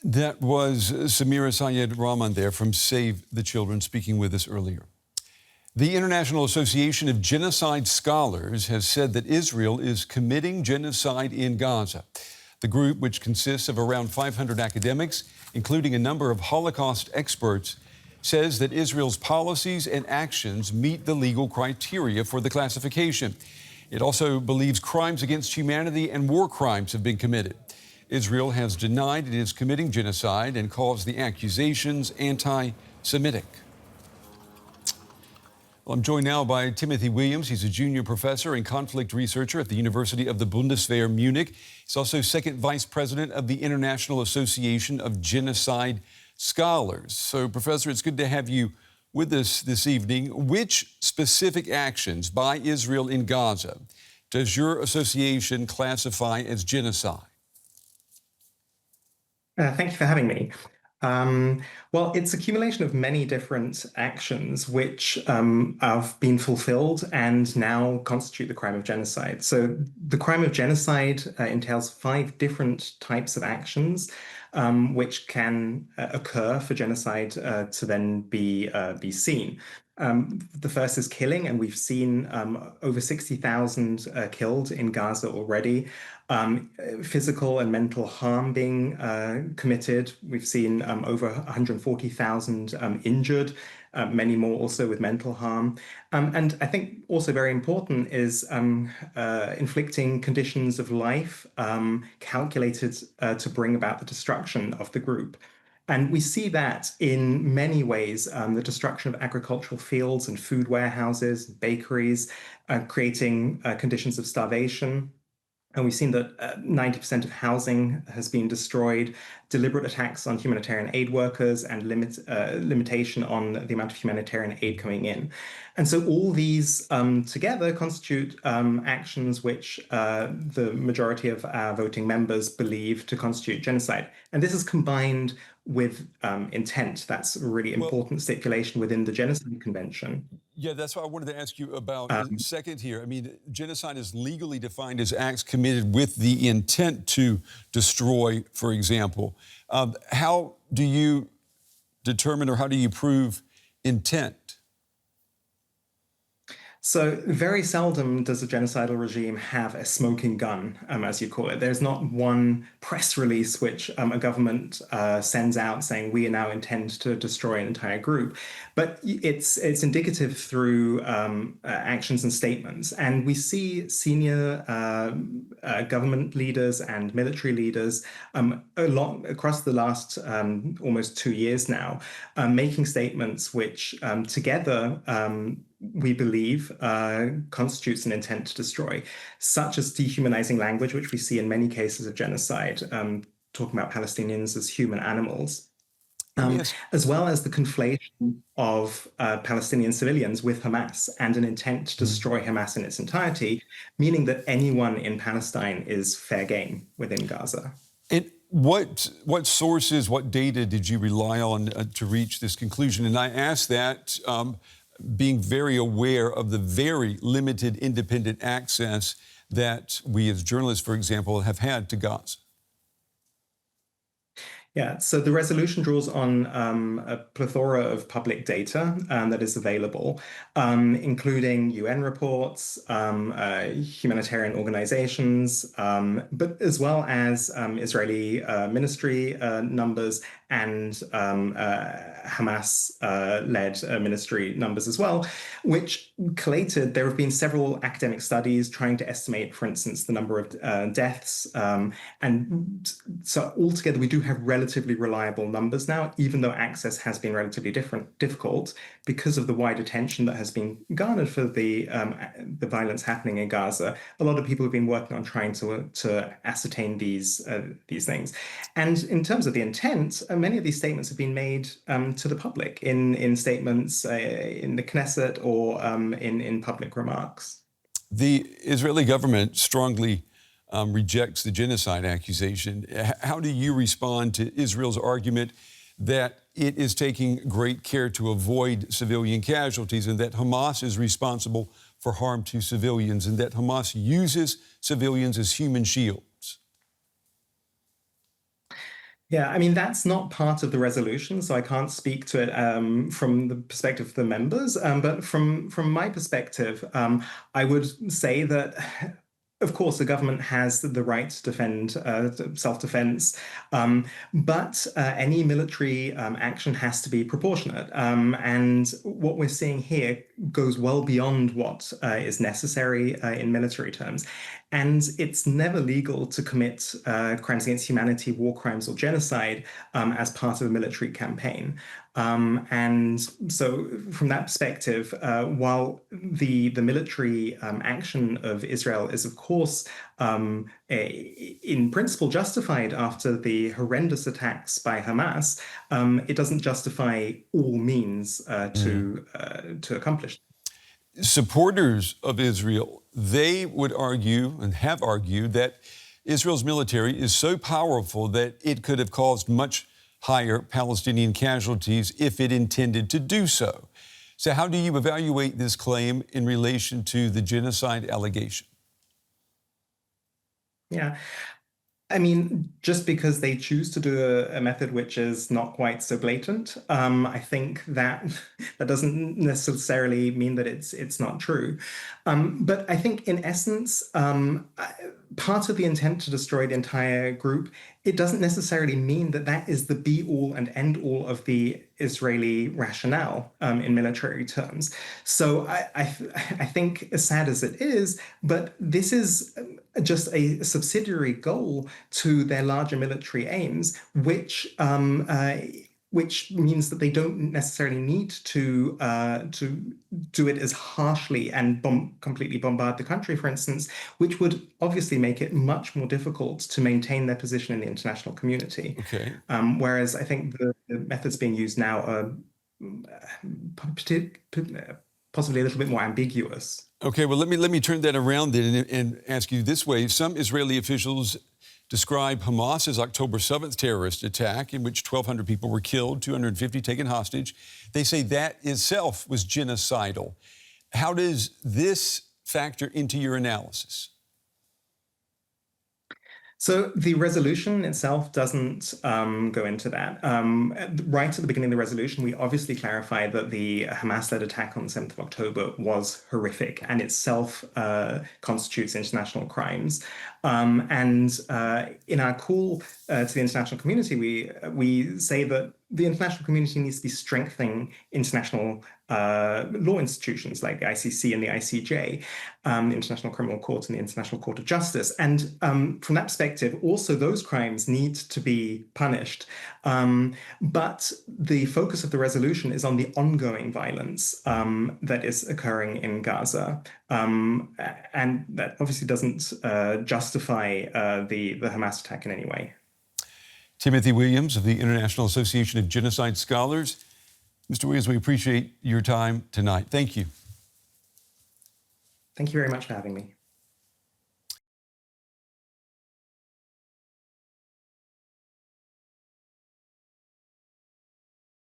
That was Samira Sayed Rahman there from Save the Children speaking with us earlier. The International Association of Genocide Scholars has said that Israel is committing genocide in Gaza. The group, which consists of around 500 academics, including a number of Holocaust experts, says that Israel's policies and actions meet the legal criteria for the classification. It also believes crimes against humanity and war crimes have been committed. Israel has denied it is committing genocide and calls the accusations anti-Semitic. Well, I'm joined now by Timothy Williams. He's a junior professor and conflict researcher at the University of the Bundeswehr, Munich. He's also second vice president of the International Association of Genocide Scholars. So, Professor, it's good to have you with us this evening. Which specific actions by Israel in Gaza does your association classify as genocide? Thank you for having me. Well, it's accumulation of many different actions which have been fulfilled and now constitute the crime of genocide. So the crime of genocide entails 5 different types of actions which can occur for genocide to then be seen. The first is killing, and we've seen over 60,000 killed in Gaza already. Physical and mental harm being committed. We've seen over 140,000 injured, many more also with mental harm. And I think also very important is inflicting conditions of life calculated to bring about the destruction of the group. And we see that in many ways, the destruction of agricultural fields and food warehouses, bakeries, creating conditions of starvation. And we've seen that 90% of housing has been destroyed, deliberate attacks on humanitarian aid workers, and limitation on the amount of humanitarian aid coming in. And so all these together constitute actions which the majority of our voting members believe to constitute genocide. And this is combined with intent. That's a really important stipulation within the Genocide Convention. Yeah, that's what I wanted to ask you about in a second here. I mean, genocide is legally defined as acts committed with the intent to destroy, for example. How do you determine, or how do you prove intent? So very seldom does a genocidal regime have a smoking gun, as you call it. There's not one press release which a government sends out saying we now intend to destroy an entire group. But it's indicative through actions and statements. And we see senior government leaders and military leaders across the last almost 2 years now, making statements which together we believe constitutes an intent to destroy, such as dehumanizing language, which we see in many cases of genocide, talking about Palestinians as human animals, as well as the conflation of Palestinian civilians with Hamas and an intent to destroy Hamas in its entirety, meaning that anyone in Palestine is fair game within Gaza. And what sources, what data did you rely on to reach this conclusion? And I ask that being very aware of the very limited independent access that we as journalists, for example, have had to Gaza. Yeah, so the resolution draws on a plethora of public data that is available, including UN reports, humanitarian organizations, but as well as Israeli ministry numbers and Hamas-led ministry numbers as well, which collated, there have been several academic studies trying to estimate, for instance, the number of deaths. And so altogether, we do have relatively reliable numbers now, even though access has been relatively difficult because of the wide attention that has been garnered for the violence happening in Gaza. A lot of people have been working on trying to ascertain these things. And in terms of the intent, many of these statements have been made to the public in statements in the Knesset or in public remarks. The Israeli government strongly rejects the genocide accusation. How do you respond to Israel's argument that it is taking great care to avoid civilian casualties and that Hamas is responsible for harm to civilians and that Hamas uses civilians as human shields? Yeah, I mean, that's not part of the resolution, so I can't speak to it from the perspective of the members. But from my perspective, I would say that, of course, the government has the right to defend self-defense, but any military action has to be proportionate. And what we're seeing here goes well beyond what is necessary in military terms. And it's never legal to commit crimes against humanity, war crimes, or genocide as part of a military campaign. And so, from that perspective, while the military action of Israel is, of course, in principle justified after the horrendous attacks by Hamas, it doesn't justify all means to accomplish. Supporters of Israel, they would argue and have argued that Israel's military is so powerful that it could have caused much higher Palestinian casualties if it intended to do so. So how do you evaluate this claim in relation to the genocide allegation? Yeah. I mean, just because they choose to do a method which is not quite so blatant, I think that that doesn't necessarily mean that it's not true. But I think, in essence, part of the intent to destroy the entire group, it doesn't necessarily mean that that is the be all and end all of the Israeli rationale in military terms. So I think, as sad as it is, but this is just a subsidiary goal to their larger military aims, which means that they don't necessarily need to do it as harshly and completely bombard the country, for instance, which would obviously make it much more difficult to maintain their position in the international community. Okay. Whereas I think the methods being used now are possibly a little bit more ambiguous. Okay, well, let me turn that around then and ask you this way. Some Israeli officials describe Hamas as October 7th terrorist attack in which 1,200 people were killed, 250 taken hostage. They say that itself was genocidal. How does this factor into your analysis? So the resolution itself doesn't go into that. Right at the beginning of the resolution, we obviously clarify that the Hamas-led attack on the 7th of October was horrific and itself constitutes international crimes. And in our call to the international community, we say that the international community needs to be strengthening international law institutions like the ICC and the ICJ, the International Criminal Court and the International Court of Justice. And from that perspective, also those crimes need to be punished. But the focus of the resolution is on the ongoing violence that is occurring in Gaza. And that obviously doesn't justify the Hamas attack in any way. Timothy Williams of the International Association of Genocide Scholars. Mr. Williams, we appreciate your time tonight. Thank you. Thank you very much for having me.